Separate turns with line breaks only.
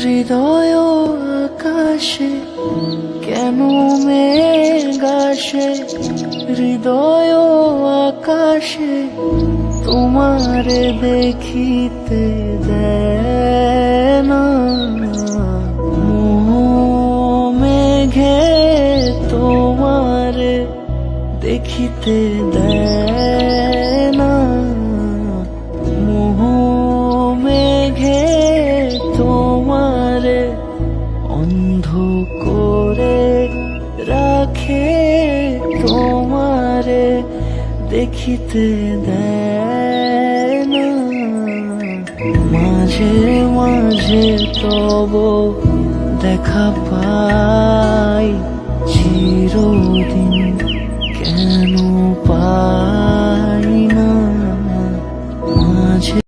হৃদয় আকাশে কেন মেঘ আসে, হৃদয় আকাশে তোমারে দেখিতে দেয় না। মোহ মেঘে তোমারে দেখিতে দেয় না। মোহ মেঘে তোমারে অন্ধ করে রাখে, তোমারে দেখিতে দেয় না। মাঝে মাঝে তব দেখা পাই চিরদিন